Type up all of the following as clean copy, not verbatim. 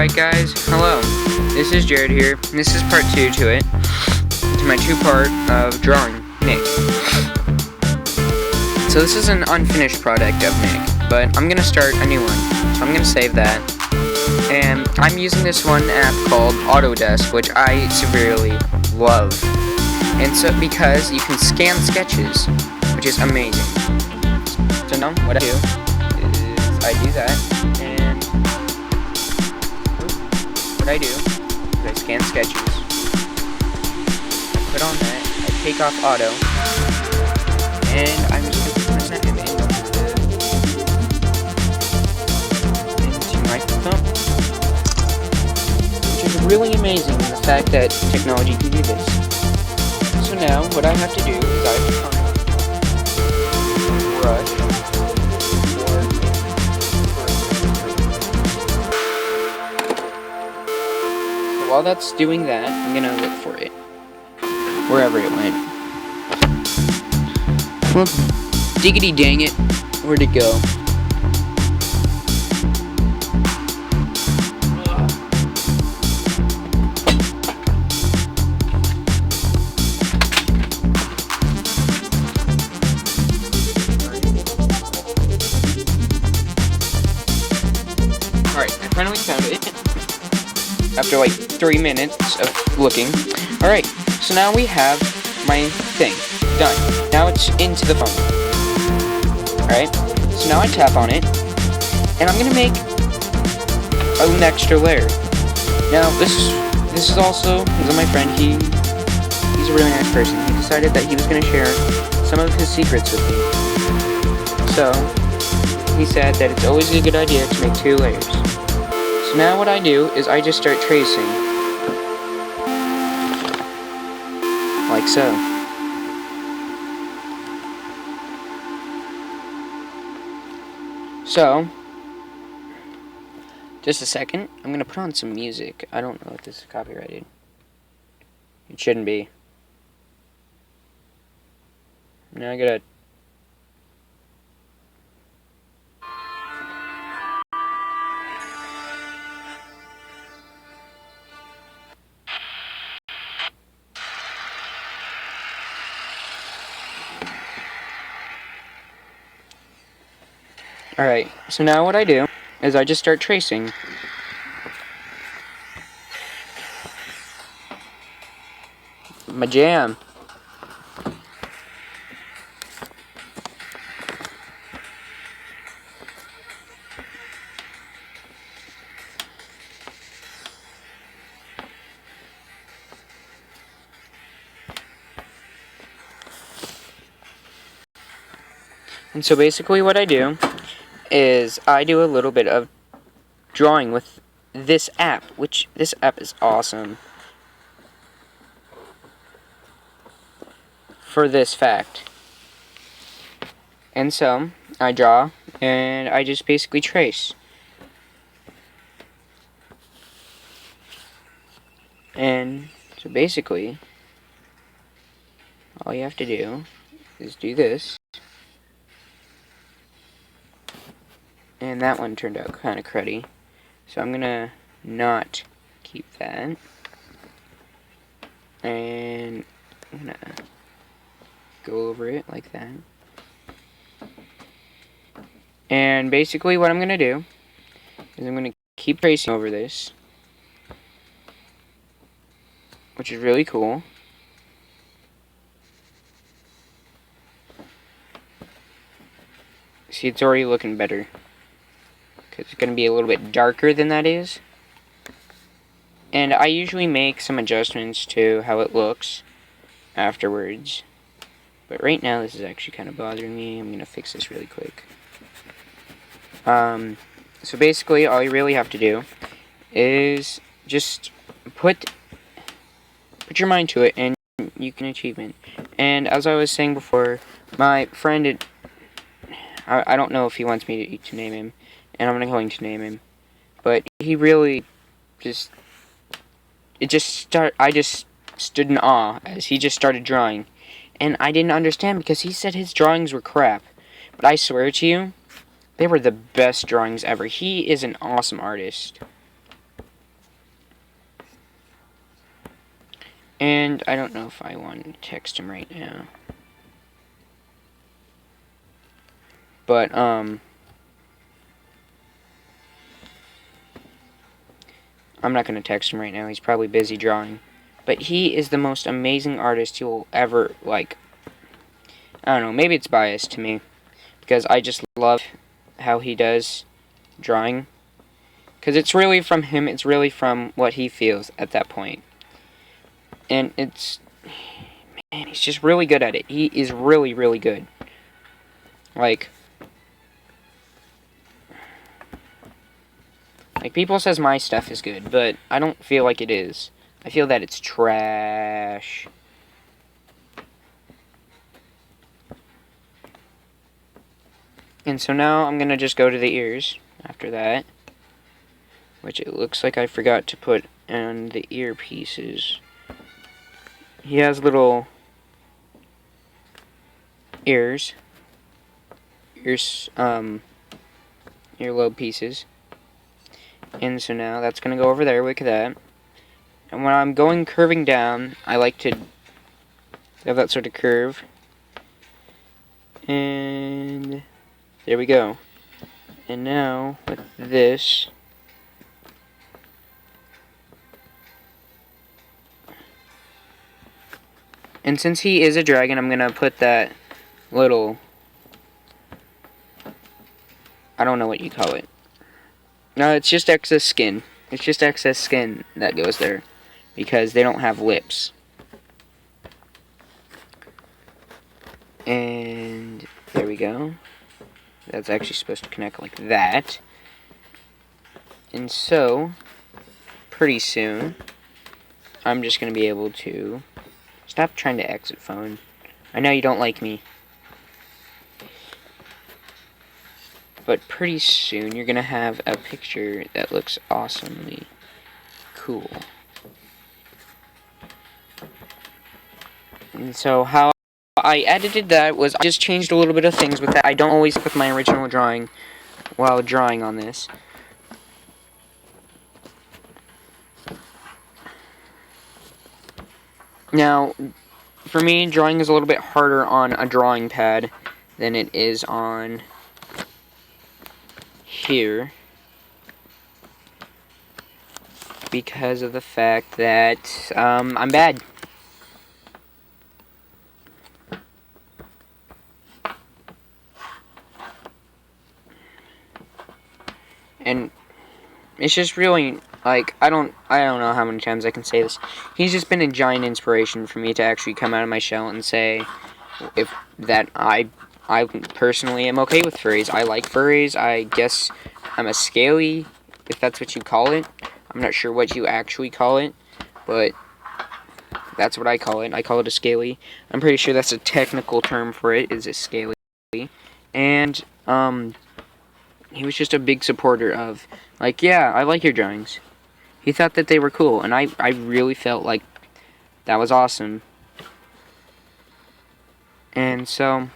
Alright guys, hello. This is Jared here. This is part 2 to it. To my 2-part of drawing Nick. So this is an unfinished product of Nick, but I'm gonna start a new one. So I'm gonna save that. And I'm using this one app called Autodesk, which I severely love. And so because you can scan sketches, which is amazing. So now what I do is I do that, and what I do is I scan sketches, I put on that, I take off auto, and I'm just going to press that image into my phone, which is really amazing in the fact that technology can do this. So now what I have to do is I have to find a brush. While that's doing that, I'm gonna look for it. Wherever it went. Well, diggity dang it. Where'd it go? Alright, I finally found it. After like 3 minutes of looking. Alright, so now we have my thing. Done. Now it's into the phone. Alright, so now I tap on it, and I'm gonna make an extra layer. Now, this is also, because of my friend, he's a really nice person. He decided that he was gonna share some of his secrets with me. So, he said that it's always a good idea to make 2 layers. So now what I do is I just start tracing, like so. So, just a second, I'm gonna put on some music. I don't know if this is copyrighted. It shouldn't be. Now I gotta... Alright, so now what I do is I just start tracing. My jam. And so basically what I do is I do a little bit of drawing with this app, which this app is awesome for this fact. And so I draw, and I just basically trace. And so basically all you have to do is do this. And that one turned out kind of cruddy. So I'm gonna not keep that. And I'm gonna go over it like that. And basically what I'm gonna do is I'm gonna keep tracing over this, which is really cool. See, it's already looking better. It's going to be a little bit darker than that is. And I usually make some adjustments to how it looks afterwards. But right now this is actually kind of bothering me. I'm going to fix this really quick. So basically all you really have to do is just put your mind to it, and you can achieve it. And as I was saying before, my friend, I don't know if he wants me to name him, and I'm not going to name him, but he really just, I just stood in awe as he just started drawing, and I didn't understand because he said his drawings were crap, but I swear to you, they were the best drawings ever. He is an awesome artist. And I don't know if I want to text him right now. But, I'm not going to text him right now. He's probably busy drawing. But he is the most amazing artist you'll ever, like, I don't know, maybe it's biased to me. Because I just love how he does drawing. Because it's really from him, it's really from what he feels at that point. And it's, man, he's just really good at it. He is really, really good. Like people says my stuff is good, but I don't feel like it is. I feel that it's trash. And so now I'm gonna just go to the ears after that. Which it looks like I forgot to put on the earpieces. He has little earlobe pieces. And so now that's gonna go over there like that. And when I'm curving down, I like to have that sort of curve. And there we go. And now with this, and since he is a dragon, I'm gonna put that little, I don't know what you call it. No, it's just excess skin. It's just excess skin that goes there. Because they don't have lips. And there we go. That's actually supposed to connect like that. And so, pretty soon, I'm just going to be able to... Stop trying to exit phone. I know you don't like me. But pretty soon, you're going to have a picture that looks awesomely cool. And so how I edited that was I just changed a little bit of things with that. I don't always put my original drawing while drawing on this. Now, for me, drawing is a little bit harder on a drawing pad than it is on here. Because of the fact that I'm bad. And it's just really, like, I don't know how many times I can say this. He's just been a giant inspiration for me to actually come out of my shell and say that I personally am okay with furries. I like furries. I guess I'm a scaly, if that's what you call it. I'm not sure what you actually call it, but that's what I call it. I call it a scaly. I'm pretty sure that's a technical term for it, is a scaly. And, he was just a big supporter of, like, yeah, I like your drawings. He thought that they were cool, and I really felt like that was awesome. And so,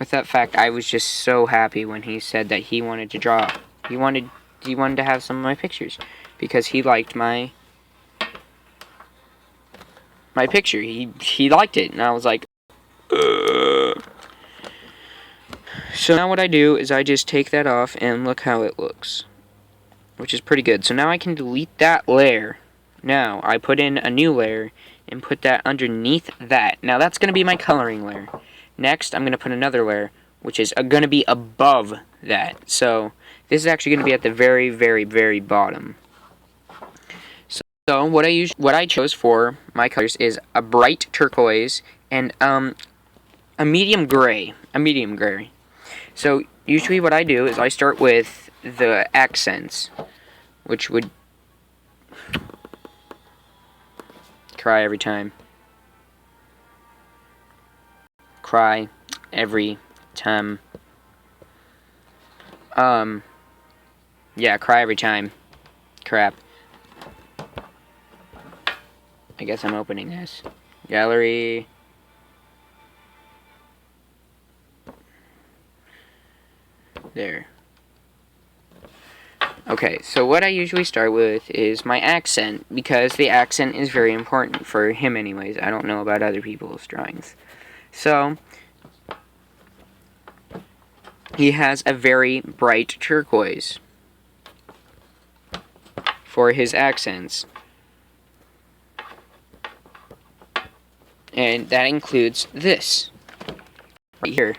with that fact, I was just so happy when he said that he wanted to draw. He wanted to have some of my pictures, because he liked my picture. He liked it, and I was like, ugh. So now what I do is I just take that off and look how it looks, which is pretty good. So now I can delete that layer. Now I put in a new layer and put that underneath that. Now that's going to be my coloring layer. Next I'm going to put another layer, which is going to be above that. So this is actually going to be at the very, very, very bottom. So what I chose for my colors is a bright turquoise and a medium gray. So usually what I do is I start with the accents, which would cry every time. Cry every time. Yeah, cry every time. Crap. I guess I'm opening this. Gallery. There. Okay, so what I usually start with is my accent, because the accent is very important for him anyways. I don't know about other people's drawings. So, he has a very bright turquoise for his accents. And that includes this right here.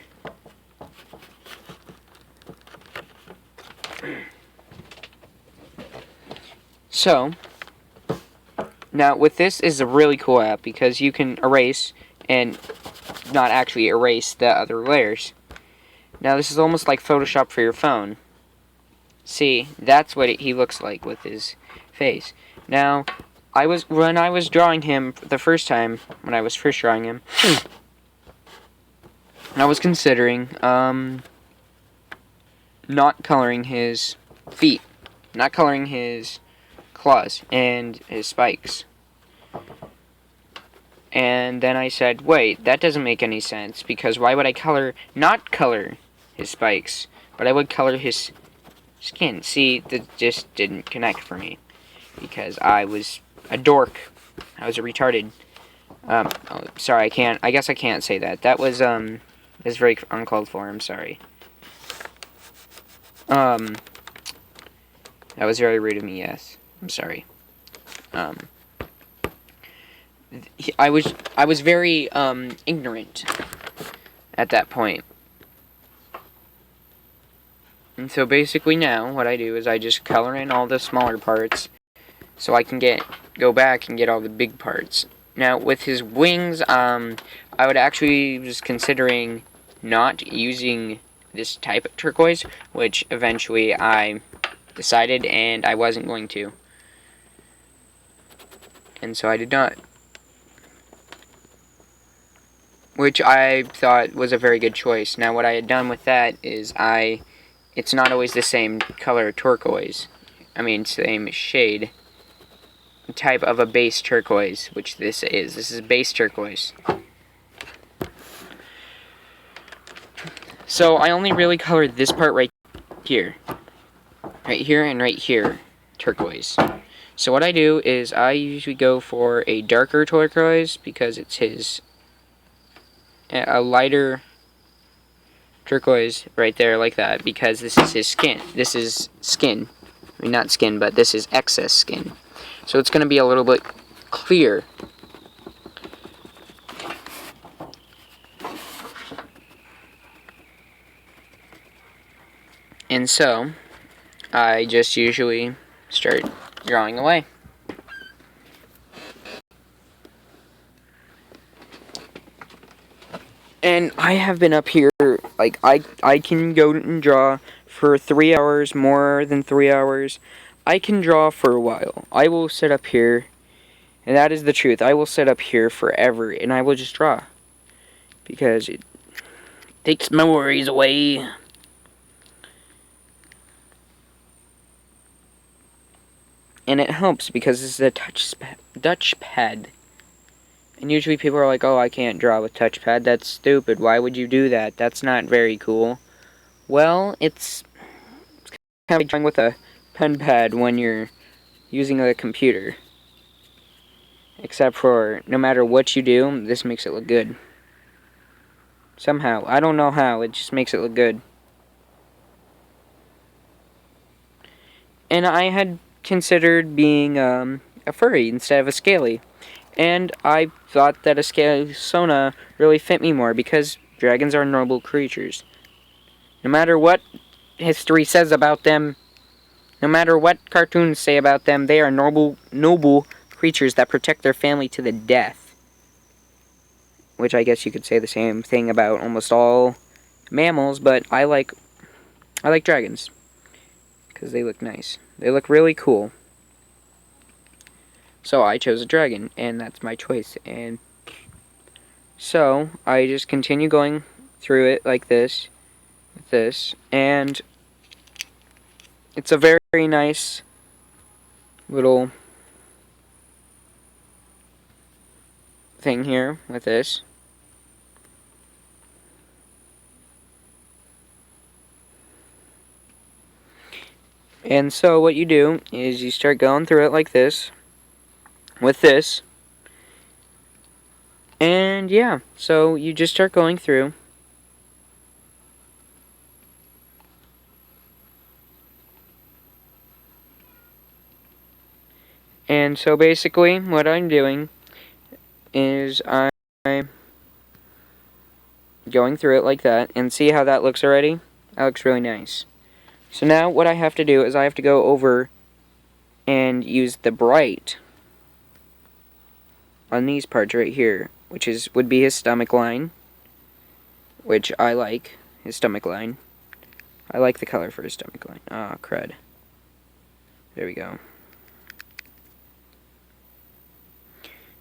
So, now with this is a really cool app because you can erase and not actually erase the other layers. Now this is almost like Photoshop for your phone. See, that's what he looks like with his face. Now, when I was drawing him the first time, when I was first drawing him, I was considering not coloring his feet, not coloring his claws and his spikes. And then I said, wait, that doesn't make any sense, because why would I not color his spikes, but I would color his skin? See, that just didn't connect for me, because I was a dork. I was a retarded. Oh, sorry, I guess I can't say that. That was very uncalled for, I'm sorry. That was very rude of me, yes. I'm sorry. I was very ignorant at that point. And so basically now what I do is I just color in all the smaller parts so I can go back and get all the big parts. Now with his wings, I would actually was considering not using this type of turquoise, which eventually I decided and I wasn't going to. And so I did not. Which I thought was a very good choice. Now what I had done with that is it's not always the same color turquoise. I mean, same shade. Type of a base turquoise, which this is. This is base turquoise. So I only really colored this part right here. Right here and right here, turquoise. So what I do is I usually go for a darker turquoise because it's a lighter turquoise right there like that, because this is his skin. This is skin. I mean, not skin, but this is excess skin. So it's going to be a little bit clear. And so I just usually start drawing away. And I have been up here, like, I can go and draw for 3 hours, more than 3 hours. I can draw for a while. I will sit up here, and that is the truth. I will sit up here forever, and I will just draw. Because it takes my worries away. And it helps because this is a touchpad. And usually people are like, oh, I can't draw with touchpad. That's stupid. Why would you do that? That's not very cool. Well, it's kind of like drawing with a pen pad when you're using a computer. Except for, no matter what you do, this makes it look good. Somehow. I don't know how. It just makes it look good. And I had considered being a furry instead of a scaly. And I thought that a scaly Sona really fit me more, because dragons are noble creatures. No matter what history says about them, no matter what cartoons say about them, they are noble creatures that protect their family to the death. Which I guess you could say the same thing about almost all mammals, but I like dragons. Because they look nice. They look really cool. So I chose a dragon, and that's my choice. And so I just continue going through it like this, with this, and it's a very, very nice little thing here with this. And so what you do is you start going through it like this, with this, and yeah, so you just start going through. And so basically what I'm doing is I'm going through it like that, and see how that looks already? That looks really nice. So now what I have to do is I have to go over and use the bright on these parts right here, which would be his stomach line, which I like, his stomach line. I like the color for his stomach line. Ah, crud. There we go.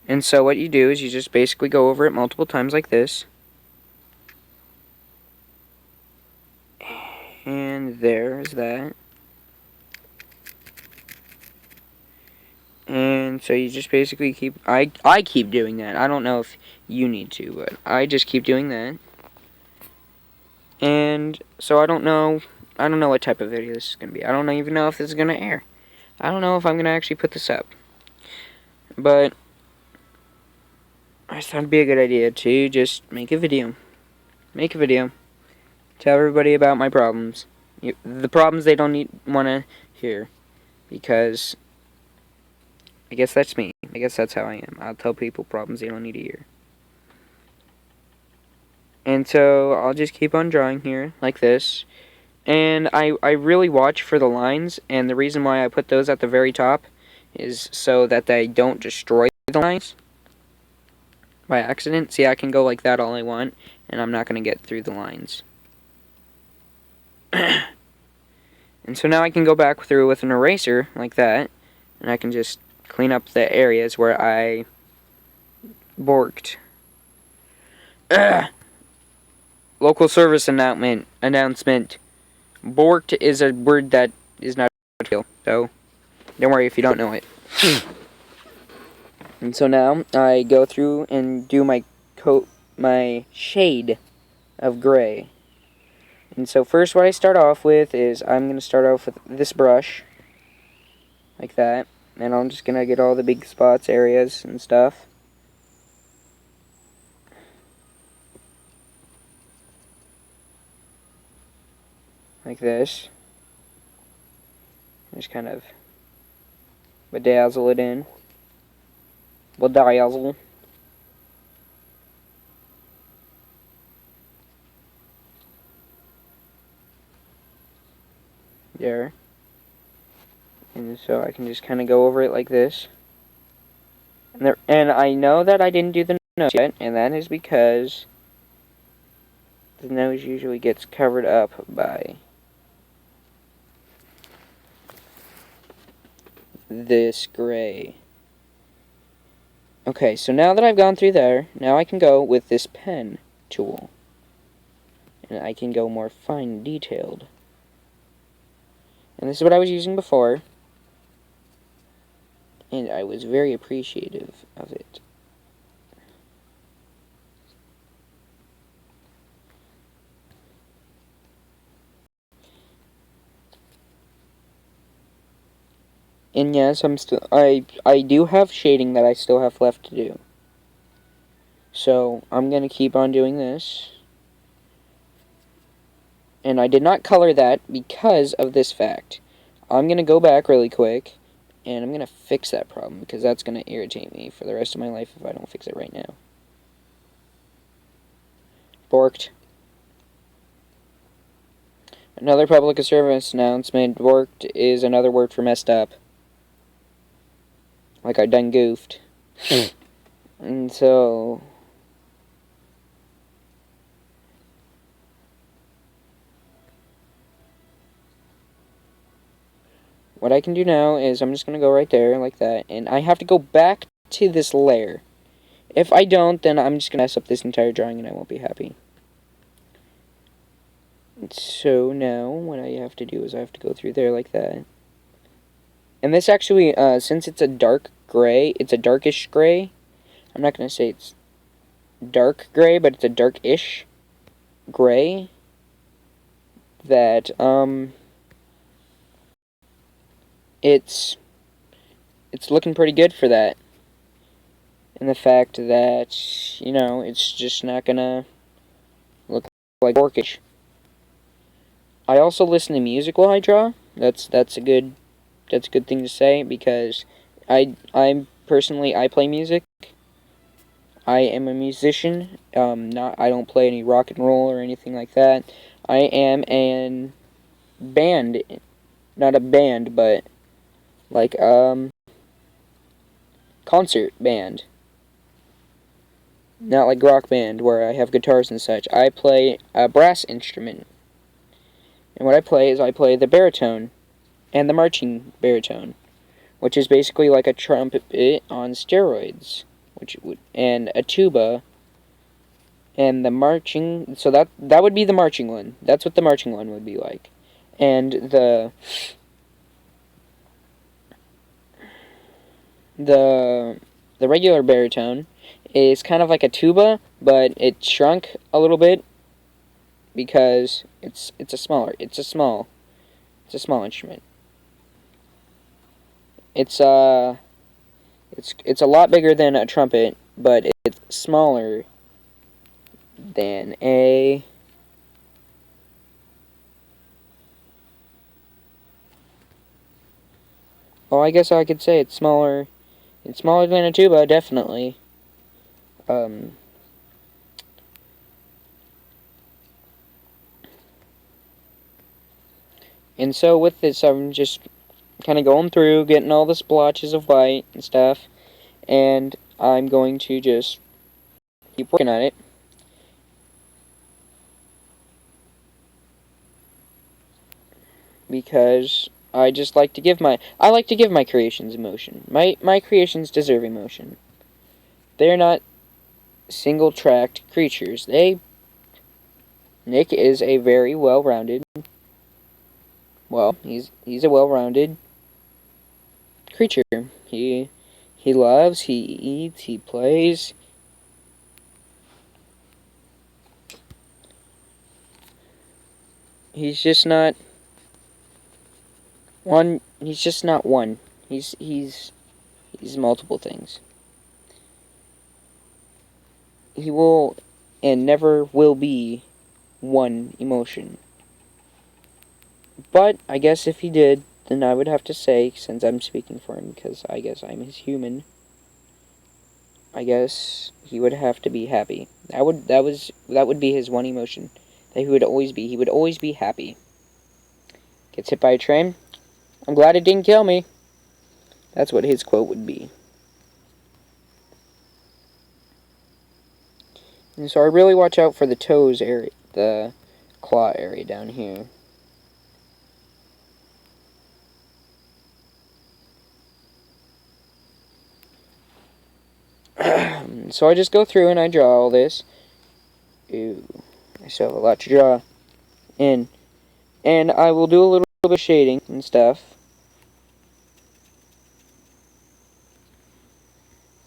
And so what you do is you just basically go over it multiple times like this. And there's that. And so you just basically keep, I keep doing that. I don't know if you need to, but I just keep doing that. And so I don't know what type of video this is going to be. I don't even know if this is going to air. I don't know if I'm going to actually put this up. But I just thought it'd be a good idea to just make a video. Make a video. Tell everybody about my problems. The problems they don't want to hear. Because I guess that's me. I guess that's how I am. I'll tell people problems they don't need to hear. And so I'll just keep on drawing here, like this. And I really watch for the lines, and the reason why I put those at the very top is so that they don't destroy the lines by accident. See, I can go like that all I want, and I'm not going to get through the lines. And so now I can go back through with an eraser, like that, and I can just clean up the areas where I borked. Local service announcement. Borked is a word that is not real, so don't worry if you don't know it. And so now I go through and do my shade of gray. And so first what I start off with is I'm going to start off with this brush, like that, and I'm just going to get all the big spots, areas, and stuff. Like this. Just kind of bedazzle it in. Bedazzle. There. And so I can just kind of go over it like this. And I know that I didn't do the nose yet, and that is because the nose usually gets covered up by this gray. Okay, so now that I've gone through there, now I can go with this pen tool. And I can go more fine detailed. And this is what I was using before. And I was very appreciative of it. And yes, I do have shading that I still have left to do. So, I'm going to keep on doing this. And I did not color that because of this fact. I'm going to go back really quick, and I'm going to fix that problem, because that's going to irritate me for the rest of my life if I don't fix it right now. Borked. Another public service announcement. Borked is another word for messed up. Like I done goofed. And so what I can do now is I'm just going to go right there like that, and I have to go back to this layer. If I don't, then I'm just going to mess up this entire drawing and I won't be happy. And so now what I have to do is I have to go through there like that. And this actually, since it's a dark gray, it's a darkish gray. I'm not going to say it's dark gray, but it's a darkish gray that, it's looking pretty good for that. And the fact that, you know, it's just not gonna look like orcish. I also listen to music while I draw. That's a good thing to say, because I'm personally, I play music. I am a musician. I don't play any rock and roll or anything like that. I am an band, not a band, but like concert band. Not like rock band where I have guitars and such. I play a brass instrument. And what I play is I play the baritone and the marching baritone, which is basically like a trumpet on steroids, and a tuba, and the marching. So that would be the marching one. That's what the marching one would be like, and the regular baritone is kind of like a tuba, but it shrunk a little bit because it's a small instrument. It's a lot bigger than a trumpet, but it's smaller than a well, I guess I could say it's smaller. It's smaller than a tuba, definitely. And so with this, I'm just kind of going through, getting all the splotches of white and stuff, and I'm going to just keep working on it. Because I just like to give my creations emotion. My creations deserve emotion. They're not single-tracked creatures. Nick is a very well-rounded. Well, he's a well-rounded creature. He loves, he eats, he plays. He's just not one. He's just not one. He's multiple things. He will and never will be one emotion. But I guess if he did, then I would have to say, since I'm speaking for him, because I guess I'm his human, I guess he would have to be happy. That would be his one emotion. That he would always be. He would always be happy. Gets hit by a train. I'm glad it didn't kill me. That's what his quote would be. And so I really watch out for the toes area, the claw area down here. So I just go through and I draw all this. Ooh, I still have a lot to draw in. And I will do a little bit of shading and stuff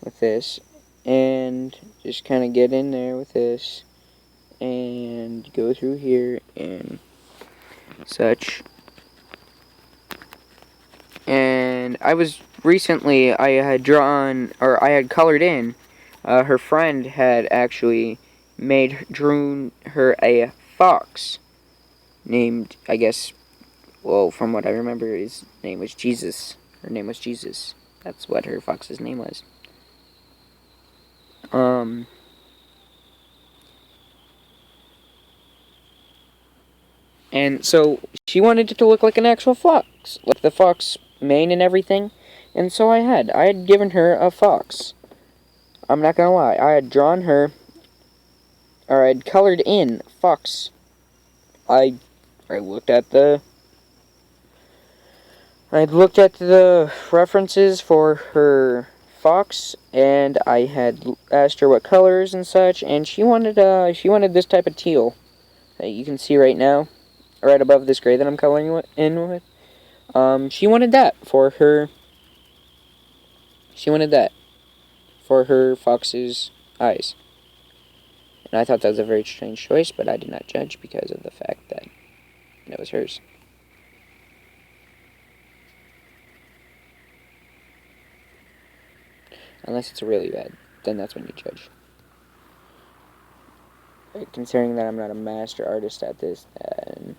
with this. And just kind of get in there with this. And go through here and such. And I had drawn, or I had colored in, her friend had actually drew her a fox named, I guess, well, from what I remember, his name was Jesus. Her name was Jesus. That's what her fox's name was. And so she wanted it to look like an actual fox, like the fox mane and everything. And so I had given her a fox. I'm not gonna lie, I had drawn her, or I'd colored in fox. I looked at the references for her fox, and I had asked her what colors and such, and she wanted this type of teal that you can see right now, right above this gray that I'm coloring in with. She wanted that for her. She wanted that for her fox's eyes. And I thought that was a very strange choice, but I did not judge because of the fact that it was hers. Unless it's really bad, then that's when you judge. Considering that I'm not a master artist at this, then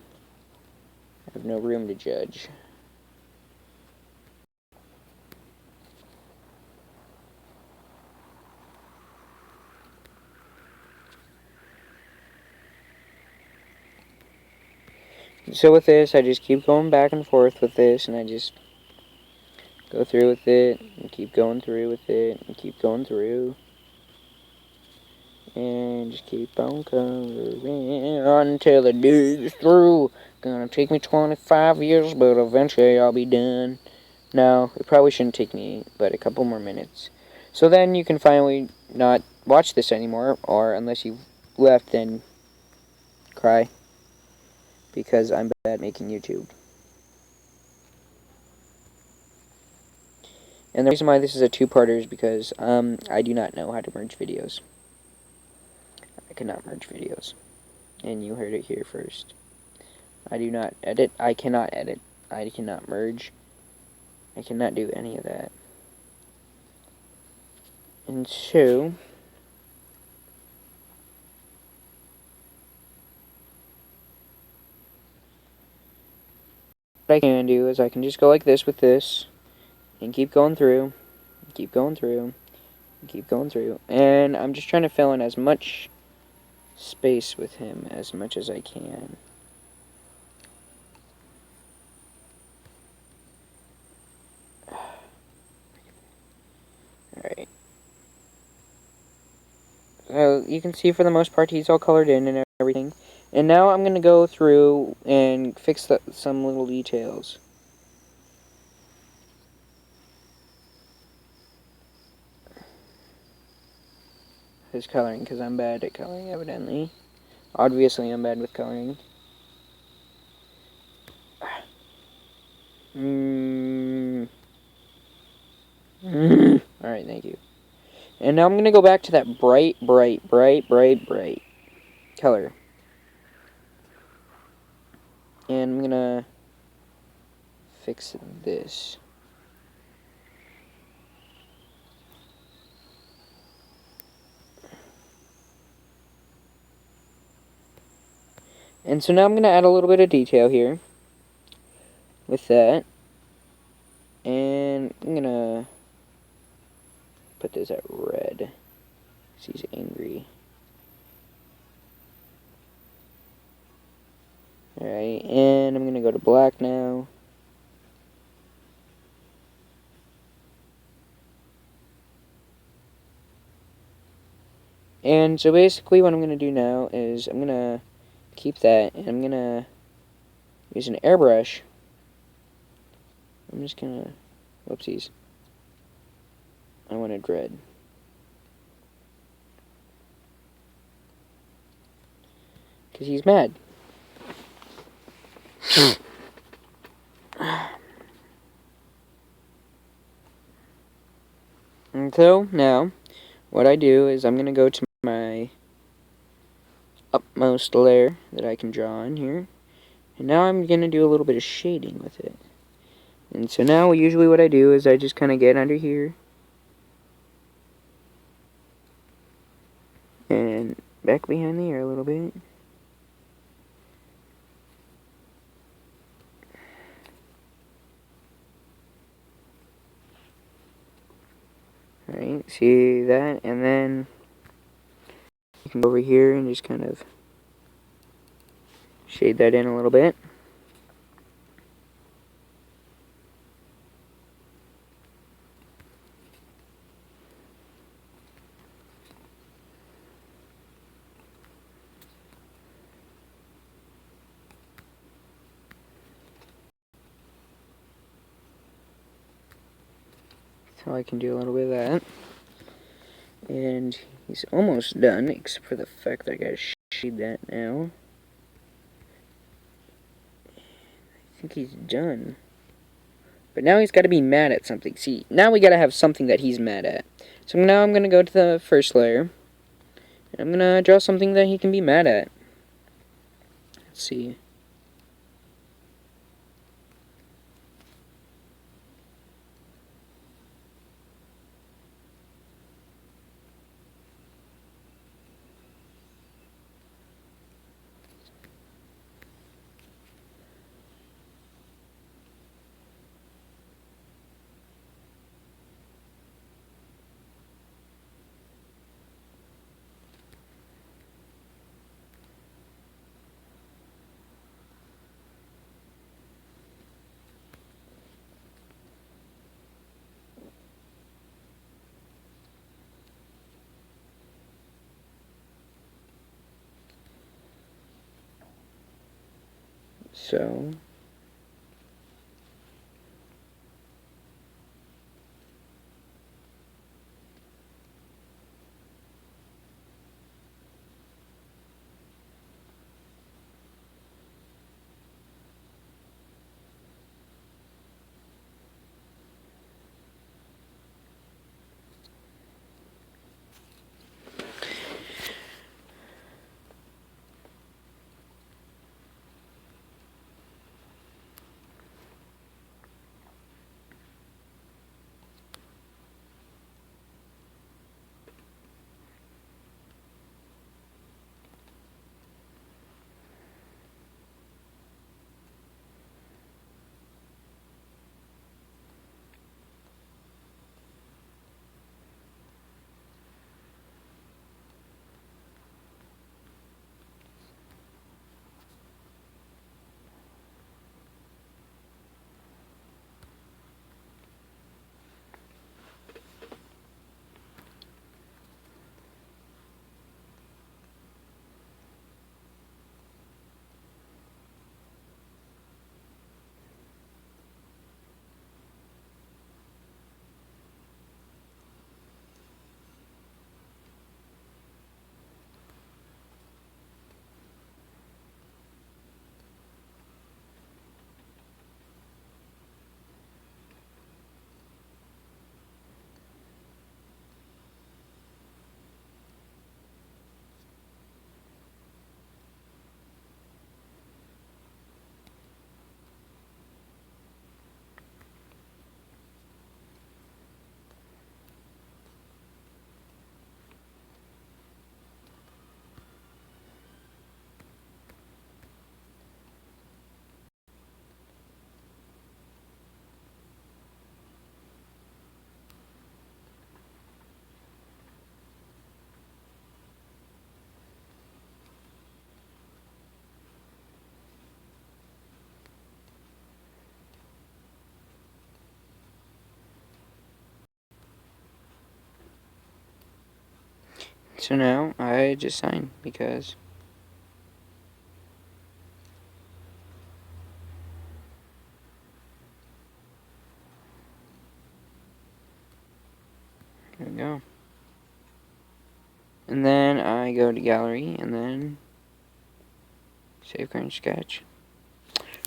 I have no room to judge. So with this, I just keep going back and forth with this, and I just go through with it, and keep going through with it, and keep going through. And just keep on coloring until the day is through. Gonna take me 25 years, but eventually I'll be done. No, it probably shouldn't take me but a couple more minutes. So then you can finally not watch this anymore, or unless you've left, then cry. Because I'm bad at making YouTube. And the reason why this is a two-parter is because I do not know how to merge videos. I cannot merge videos. And you heard it here first. I do not edit. I cannot edit. I cannot merge. I cannot do any of that. And so, what I can do is I can just go like this with this, and keep going through, keep going through, keep going through. And I'm just trying to fill in as much space with him as much as I can. Alright. So you can see for the most part he's all colored in and everything. And now I'm going to go through and fix some little details. His coloring, because I'm bad at coloring, evidently. Obviously I'm bad with coloring. Alright, thank you. And now I'm going to go back to that bright color. And I'm going to fix this. And so now I'm going to add a little bit of detail here with that. And I'm going to put this at red. He's angry. Alright, and I'm going to go to black now. And so basically what I'm going to do now is I'm going to keep that, and I'm going to use an airbrush. I'm just going to, whoopsies. I wanted red. Because he's mad. And so, now, what I do is I'm going to go to my upmost layer that I can draw on here. And now I'm going to do a little bit of shading with it. And so now, usually what I do is I just kind of get under here. And back behind the ear a little bit. Alright, see that? And then you can go over here and just kind of shade that in a little bit. So I can do a little bit of that. And he's almost done, except for the fact that I gotta shade that now. I think he's done. But now he's gotta be mad at something. See, now we gotta have something that he's mad at. So now I'm gonna go to the first layer. And I'm gonna draw something that he can be mad at. Let's see. so now I just sign because there we go. And then I go to gallery and then save current sketch.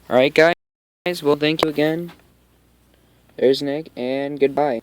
Alright guys, well thank you again. There's Nick and goodbye.